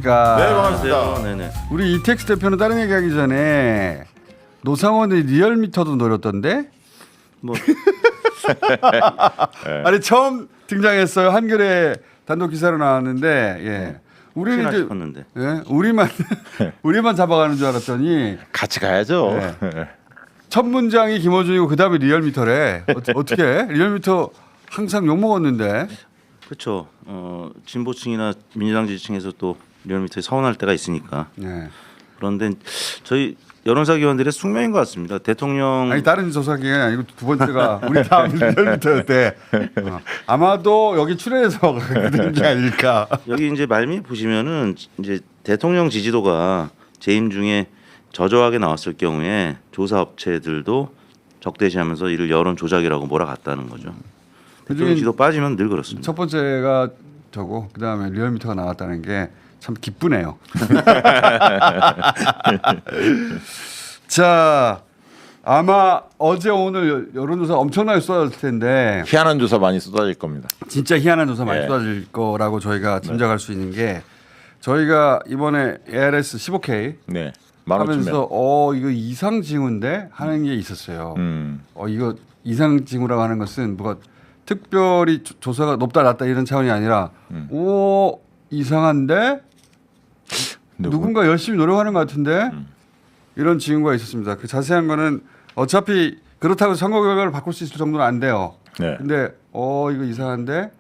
안녕하십니까. 네, 반갑습니다. 네네. 우리 이택스 대표는 다른 얘기하기 전에 노상원의 리얼미터도 노렸던데? 뭐 아니 처음 등장했어요. 한겨레 단독 기사로 나왔는데, 예. 우리는 혹시나 이제 싶었는데. 예? 우리만 잡아가는 줄 알았더니 같이 가야죠. 네. 첫 문장이 김어준이고 그 다음에 리얼미터래. 어떻게? 리얼미터 항상 욕 먹었는데. 그렇죠. 진보층이나 민주당 지지층에서 또 리얼미터에 서운할 때가 있으니까. 예. 그런데 저희 여론사 기관들의 숙명인 것 같습니다. 대통령 아니 다른 조사기관이 아니고 두 번째가 우리 다음 리얼미터였대. 아마도 여기 출연해서 그런 게 아닐까. 여기 이제 말미 보시면은 이제 대통령 지지도가 재임 중에 저조하게 나왔을 경우에 조사 업체들도 적대시하면서 이를 여론 조작이라고 몰아갔다는 거죠. 대통령 지지도 빠지면 늘 그렇습니다. 첫 번째가 저고 그 다음에 리얼미터가 나왔다는 게 참 기쁘네요. 자, 아마 어제 오늘 여론조사 엄청나게 쏟아질 텐데 희한한 조사 많이 쏟아질 겁니다. 진짜 희한한 조사 많이 예. 쏟아질 거라고 저희가 짐작할 수 있는 게 저희가 이번에 ARS 15K 네. 하면서 이거 이상 징후인데 하는 게 있었어요. 이거 이상 징후라고 하는 것은 뭐가 특별히 조사가 높다 낮다 이런 차원이 아니라 오 이상한데 누군가 열심히 노력하는 것 같은데 이런 징후가 있었습니다. 그 자세한 거는 어차피 그렇다고 선거 결과를 바꿀 수 있을 정도는 안 돼요. 네. 근데 이거 이상한데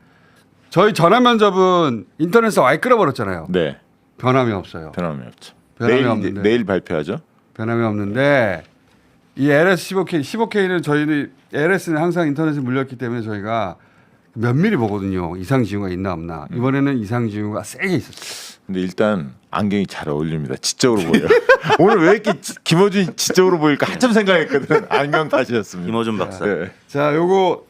저희 전화 면접은 인터넷에 와이 끌어버렸잖아요. 네. 변함이 없어요. 변함이 없죠. 변함이 없는데. 내일 발표하죠. 변함이 없는데 이 LS 15K는 저희는 LS는 항상 인터넷에 물렸기 때문에 저희가 면밀히 보거든요. 이상 징후가 있나 없나. 이번에는 이상 징후가 세게 있었어요. 근데 일단 안경이 잘 어울립니다. 지적으로 보여요. 오늘 왜 이렇게 김어준이 지적으로 보일까 한참 생각했거든. 안경 탓이었습니다. 김어준 박사. 네. 자, 요거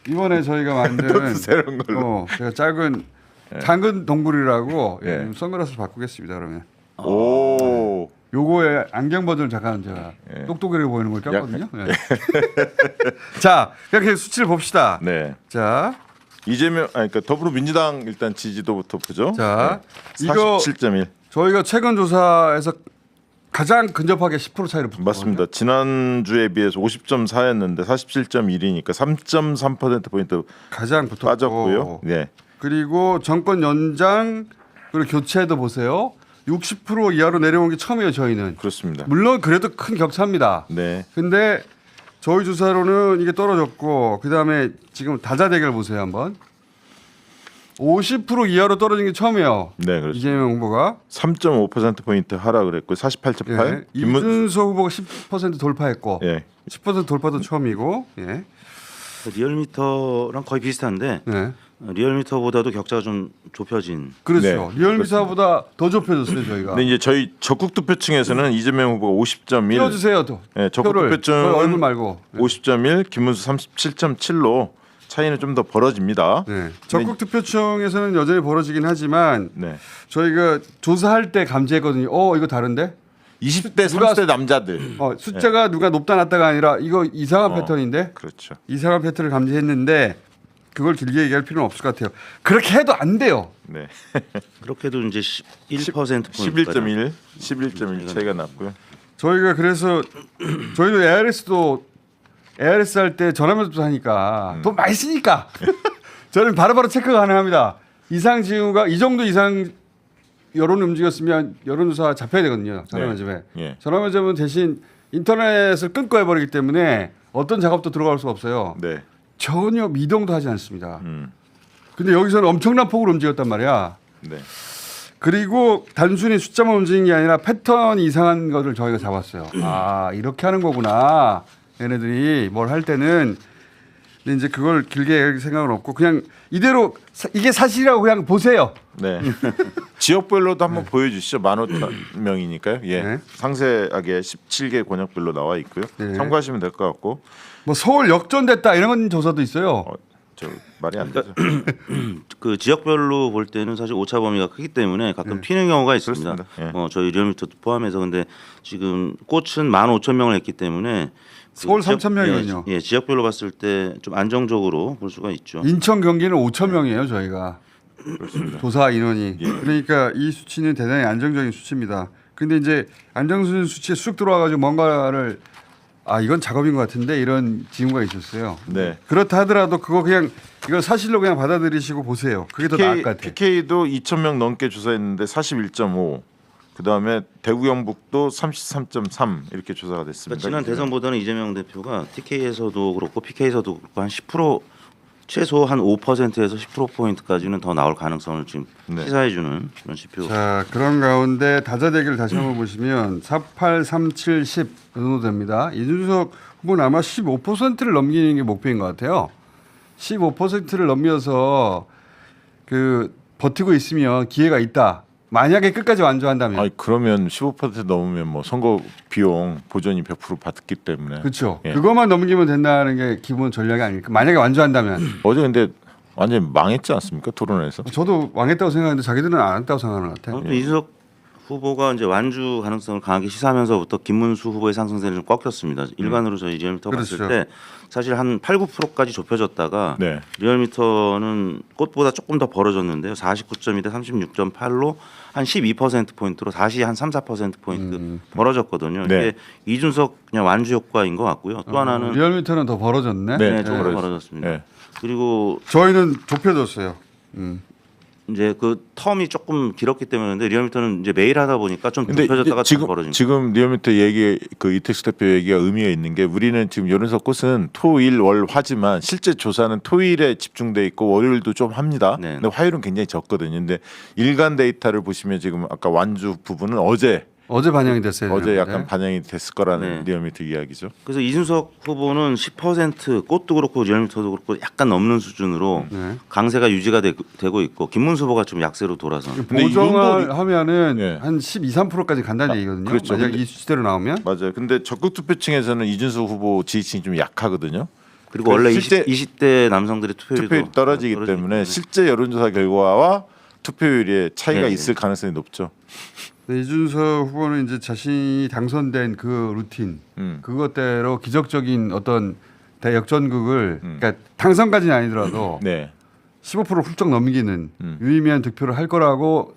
이번에 저희가 만든 또 새로운 걸로. 제가 작은 동굴이라고 예. 선글라스 바꾸겠습니다. 그러면 오. 요거에 안경 버전을 잠깐 제가 예. 똑똑하게 보이는 걸 꼈거든요. 예. 자, 그냥 수치를 봅시다. 네. 자, 이재명 그러니까 더불어민주당 일단 지지도부터 보죠. 자, 네. 이거 47.1. 저희가 최근 조사에서 가장 근접하게 10% 차이로 붙었거든요. 맞습니다. 지난주에 비해서 50.4였는데 47.1이니까 3.3% 포인트 가장 붙었고 빠졌고요. 네. 그리고 정권 연장 그리고 교체도 보세요. 60% 이하로 내려온 게 처음이에요. 저희는. 그렇습니다. 물론 그래도 큰 격차입니다. 네. 근데 저희 조사로는 이게 떨어졌고 그다음에 지금 다자대결 보세요 한번. 50% 이하로 떨어진 게 처음이에요. 네, 그렇죠. 이재명 후보가 3.5% 포인트 하락을 했고 48.8. 예. 이준석 후보가 10% 돌파했고 예. 10% 돌파도 처음이고 예. 리얼미터랑 거의 비슷한데 네. 리얼미터보다도 격차가 좀 좁혀진. 그렇죠. 네, 리얼미터보다 더 좁혀졌어요 저희가. 근데 이제 저희 적국 투표층에서는 이재명 후보가 50.1. 띄워주세요 또. 네, 적국 표를. 투표층 저희 얼굴 말고. 50.1, 김문수 37.7로 차이는 좀 더 벌어집니다. 네. 적국 투표층에서는 여전히 벌어지긴 하지만 네. 저희가 조사할 때 감지했거든요. 이거 다른데? 20대, 누가- 30대 남자들. 숫자가 누가 높다 낮다가 아니라 이거 이상한 패턴인데? 그렇죠. 이상한 패턴을 감지했는데 그걸 길게 얘기할 필요는 없을 것 같아요. 그렇게 해도 안 돼요. 네. 그렇게도 이제 1% 11.1, 11.1 차이가 났고요. 저희가 그래서 저희도 ARS 할 때 전화면접도 하니까 돈 많이 쓰니까 저는 바로바로 체크가 가능합니다. 이상 징후가 이 정도 이상 여론 움직였으면 여론조사 잡혀야 되거든요. 전화면접에. 예. 전화면접은 대신 인터넷을 끊고 해버리기 때문에 어떤 작업도 들어갈 수가 없어요. 네. 전혀 미동도 하지 않습니다. 근데 여기서는 엄청난 폭으로 움직였단 말이야. 네. 그리고 단순히 숫자만 움직인 게 아니라 패턴이 이상한 것을 저희가 잡았어요. 이렇게 하는 거구나. 얘네들이 뭘 할 때는. 근데 이제 그걸 길게 얘기할 생각은 없고 그냥 이대로 이게 사실이라고 그냥 보세요. 네. 지역별로도 한번 보여주시죠. 15,000명이니까요. 예. 네. 상세하게 17개 권역별로 나와 있고요. 네. 참고하시면 될 것 같고. 뭐 서울 역전됐다 이런 조사도 있어요. 저 말이 안 되죠. 그 지역별로 볼 때는 사실 오차 범위가 크기 때문에 가끔 튀는 경우가 있습니다. 그렇습니다. 예. 저희 리얼미터도 포함해서 근데 지금 꽃은 15,000명을 했기 때문에 서울 3,000명이거든요. 예, 지역별로 봤을 때 좀 안정적으로 볼 수가 있죠. 인천 경기는 5천 명이에요 저희가. 조사 인원이. 예. 그러니까 이 수치는 대단히 안정적인 수치입니다. 근데 이제 안정적인 수치에 쑥 들어와가지고 뭔가를 이건 작업인 것 같은데 이런 징후가 있었어요. 네. 그렇다 하더라도 그거 그냥 이걸 사실로 그냥 받아들이시고 보세요. 그게 더 나을 것 같아요. PK도 2,000명 넘게 조사했는데 41.5. 그다음에 대구 경북도 33.3 이렇게 조사가 됐습니다. 그러니까 지난 대선보다는 이재명 대표가 TK에서도 그렇고 PK에서도 그렇고 한 10% 최소 한 5%에서 10%포인트까지는 더 나올 가능성을 지금 네. 시사해주는 그런 지표. 자, 그런 가운데 다자대결 다시 한번 보시면 48, 37, 10 정도 됩니다. 이준석 후보는 아마 15%를 넘기는 게 목표인 것 같아요. 15%를 넘겨서 그 버티고 있으면 기회가 있다. 만약에 끝까지 완주한다면. 아니 그러면 15% 넘으면 뭐 선거 비용 보전이 100% 받기 때문에. 그렇죠. 예. 그것만 넘기면 된다는 게 기본 전략이 아닐까. 만약에 완주한다면. 어제 근데 완전히 망했지 않습니까 토론에서? 저도 망했다고 생각하는데 자기들은 안 했다고 생각하는 것 같아요. 아무튼 이준석 후보가 이제 완주 가능성을 강하게 시사하면서부터 김문수 후보의 상승세는 좀 꺾였습니다. 일반으로 저희 리얼미터 그렇죠. 봤을 때 사실 한 8, 9%까지 좁혀졌다가 네. 리얼미터는 꽃보다 조금 더 벌어졌는데요. 49.2 대 36.8로 한 12%포인트로 다시 한 3, 4%포인트 벌어졌거든요. 네. 이게 이준석 그냥 완주 효과인 것 같고요. 또 하나는 리얼미터는 더 벌어졌네. 네, 조금 벌어졌- 벌어졌습니다. 네. 그리고 저희는 좁혀졌어요. 이제 그 텀이 조금 길었기 때문에 근데 리얼미터는 이제 매일 하다 보니까 좀 근데 좁혀졌다가 지금 벌어진 지금 리얼미터 얘기 그 이택수 대표 얘기가 의미가 있는 게 우리는 지금 여론조사 꽃은 토일 월 화지만 실제 조사는 토일에 집중돼 있고 월요일도 좀 합니다. 네. 근데 화요일은 굉장히 적거든요. 근데 일간 데이터를 보시면 지금 아까 완주 부분은 어제 반영이 됐어요. 어제 되는데. 약간 반영이 됐을 거라는 네. 리얼미터 이야기죠. 그래서 이준석 후보는 10% 꽃도 그렇고 리얼미터도 그렇고 약간 넘는 수준으로 네. 강세가 유지가 되고 있고 김문수 후보가 좀 약세로 돌아서 근데 이 보정을 윤석열이- 하면은 예. 한 12, 3%까지 간다는 얘기거든요. 그렇죠. 만약 근데- 이 수치대로 나오면. 맞아요. 근데 적극 투표층에서는 이준석 후보 지지층이 좀 약하거든요. 그리고 원래 실제 20대 남성들의 투표율도 투표율이 떨어지기 때문에 실제 여론조사 결과와 투표율의 차이가 네, 있을 가능성이 높죠. 네, 이준석 후보는 이제 자신이 당선된 그 루틴 그것대로 기적적인 어떤 대역전극을 그러니까 당선까지는 아니더라도 네. 15% 훌쩍 넘기는 유의미한 득표를 할 거라고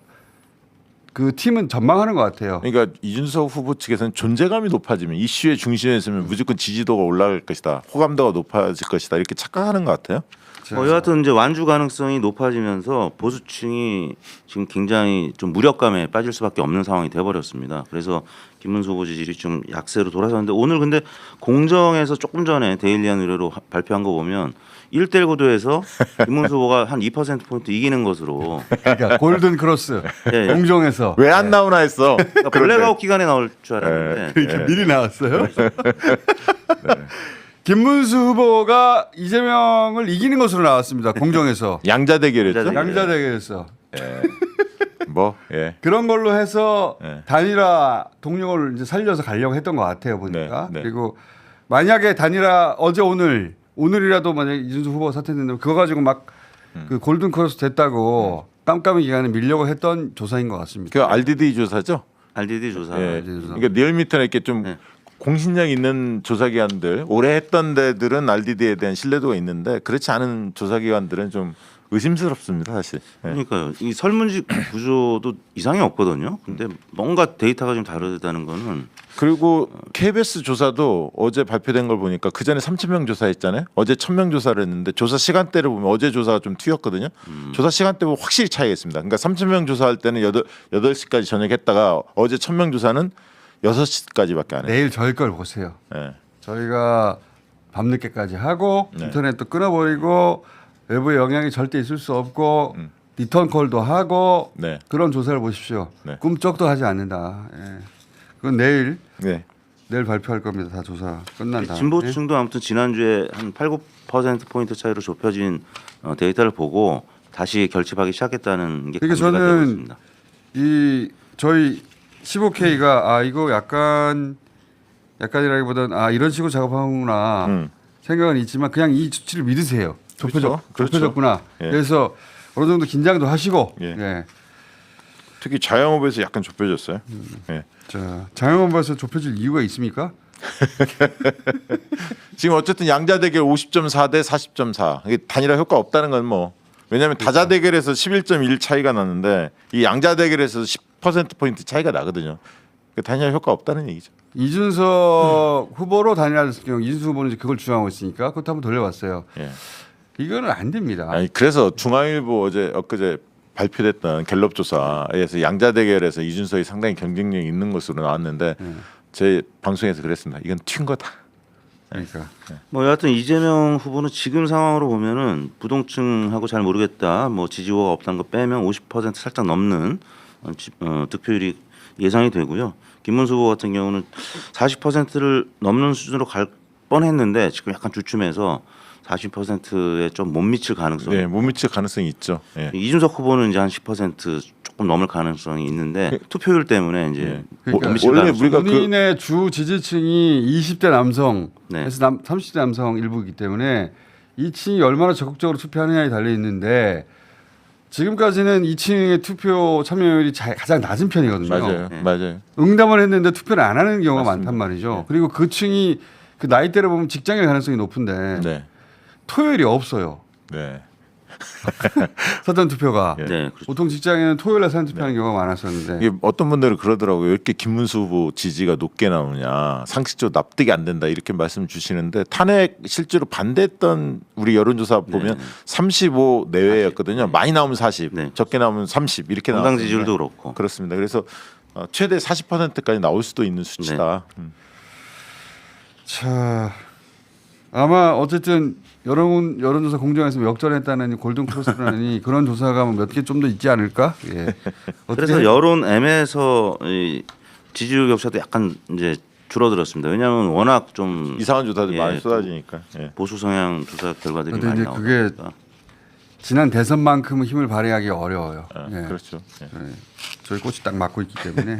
그 팀은 전망하는 것 같아요. 그러니까 이준석 후보 측에서는 존재감이 높아지면 이슈의 중심에 있으면 무조건 지지도가 올라갈 것이다, 호감도가 높아질 것이다 이렇게 착각하는 것 같아요. 여하튼 이제 완주 가능성이 높아지면서 보수층이 지금 굉장히 좀 무력감에 빠질 수밖에 없는 상황이 돼버렸습니다. 그래서 김문수 후보 지지율이 좀 약세로 돌아섰는데 오늘 근데 공정에서 조금 전에 데일리한 의뢰로 발표한 거 보면 1대1 구도에서 김문수 후보가 한 2%포인트 이기는 것으로 그러니까 골든 크로스 네. 공정에서 왜 안 나오나 했어. 그러니까 블랙아웃 기간에 나올 줄 알았는데 이렇게 미리 나왔어요. 김문수 후보가 이재명을 이기는 것으로 나왔습니다. 공정에서 양자 대결했죠. 양자 양자 대결에서 뭐 예. 그런 걸로 해서 네. 단일화 동력을 이제 살려서 가려고 했던 것 같아요 보니까. 네, 네. 그리고 만약에 단일화 어제 오늘이라도 만약 이준석 후보가 사퇴된다면 그거 가지고 막 그 골든 크로스 됐다고 깜깜이 기간에 밀려고 했던 조사인 것 같습니다. 그 RDD 조사죠. RDD 조사. 예. 조사. 그러니까 리얼미터는 이렇게 좀 네. 공신력 있는 조사기관들 오래 했던 데들은 RDD에 대한 신뢰도가 있는데 그렇지 않은 조사기관들은 좀 의심스럽습니다 사실. 예. 그러니까요. 이 설문지 구조도 이상이 없거든요. 근데 뭔가 데이터가 좀 다르다는 거는 그리고 KBS 조사도 어제 발표된 걸 보니까 그 전에 3,000명 조사했잖아요. 어제 1,000명 조사를 했는데 조사 시간대를 보면 어제 조사가 좀 튀었거든요. 조사 시간대 보면 확실히 차이가 있습니다. 그러니까 3,000명 조사할 때는 8시까지 저녁 했다가 어제 1,000명 조사는 6시까지밖에 안 해요. 내일 저희 걸 보세요. 예. 저희가 밤늦게까지 하고 네. 인터넷도 끊어버리고 외부의 영향이 절대 있을 수 없고 리턴 콜도 하고 네. 그런 조사를 보십시오. 네. 꿈쩍도 하지 않는다. 예. 그건 내일 발표할 겁니다. 다 조사 끝난 다음에. 진보층도 아무튼 지난주에 한 8, 9%포인트 차이로 좁혀진 데이터를 보고 다시 결집하기 시작했다는 게 그러니까 감지가 되고 저는 있습니다. 이 저희 15K가 이거 약간이라기보다는 이런 식으로 작업하는구나 생각은 있지만 그냥 이 수치를 믿으세요. 그렇죠. 좁혀졌구나. 예. 그래서 어느 정도 긴장도 하시고. 예. 예. 특히 자영업에서 약간 좁혀졌어요. 예. 자, 자영업에서 좁혀질 이유가 있습니까? 지금 어쨌든 양자 대결 50.4 대 40.4 이게 단일화 효과 없다는 건 뭐 왜냐하면 다자 대결에서 11.1 차이가 났는데 이 양자 대결에서 10% 포인트 차이가 나거든요. 그러니까 단일 효과 없다는 얘기죠. 이준석 후보로 단일화됐을 경우 이준석 후보는 이제 그걸 주장하고 있으니까 그것도 한번 돌려봤어요. 예. 이거는 안 됩니다. 아니 그래서 중앙일보 엊그제 발표됐던 갤럽 조사에서 양자 대결에서 이준석이 상당히 경쟁력이 있는 것으로 나왔는데 제 방송에서 그랬습니다. 이건 튄 거다. 그러니까 뭐 여하튼 이재명 후보는 지금 상황으로 보면은 부동층하고 잘 모르겠다. 뭐 지지 후보가 없다는 거 빼면 50% 살짝 넘는 득표율이 예상이 되고요. 김문수 후보 같은 경우는 40%를 넘는 수준으로 갈 뻔했는데 지금 약간 주춤해서 40%에 좀 못 미칠 가능성이. 네, 못 미칠 가능성이 있죠. 예. 이준석 후보는 이제 한 10% 조금 넘을 가능성이 있는데 투표율 때문에 이제 그러니까 못 미칠 원래 가능성이. 우리가 본인의 주 지지층이 20대 남성에서 네. 30대 남성 일부이기 때문에 이 층이 얼마나 적극적으로 투표하느냐에 달려 있는데 지금까지는 이 층의 투표 참여율이 가장 낮은 편이거든요. 맞아요, 네. 맞아요. 응답을 했는데 투표를 안 하는 경우가 맞습니다. 많단 말이죠. 네. 그리고 그 층이 그 나이대로 보면 직장일 가능성이 높은데 네, 토요일이 없어요. 네. 사전 투표가. 예. 네, 그렇죠. 보통 직장에는 토요일에 사전 투표하는 경우가 많았었는데 이게 어떤 분들은 그러더라고요. 왜 이렇게 김문수 후보 지지가 높게 나오냐, 상식적으로 납득이 안 된다 이렇게 말씀 주시는데 탄핵 실제로 반대했던 우리 여론조사 보면 35 내외였거든요. 많이 나오면 40, 네. 적게 나오면 30 이렇게 정당 나왔는데 지지율도 그렇고. 그렇습니다. 그래서 최대 40%까지 나올 수도 있는 수치다. 자 아마 어쨌든 여론조사 공정에서 역전했다는 골든 크로스라는 그런 조사가 몇 개 좀 더 있지 않을까? 예. 그래서 여론 M에서 이 지지율 격차도 약간 이제 줄어들었습니다. 왜냐하면 워낙 좀 이상한 조사들이 예, 많이 쏟아지니까. 예. 보수 성향 조사 결과들이 근데 많이 이제 나오다 그게 보니까. 지난 대선만큼은 힘을 발휘하기 어려워요. 예. 그렇죠. 예. 예. 저희 꽃이 딱 맞고 있기 때문에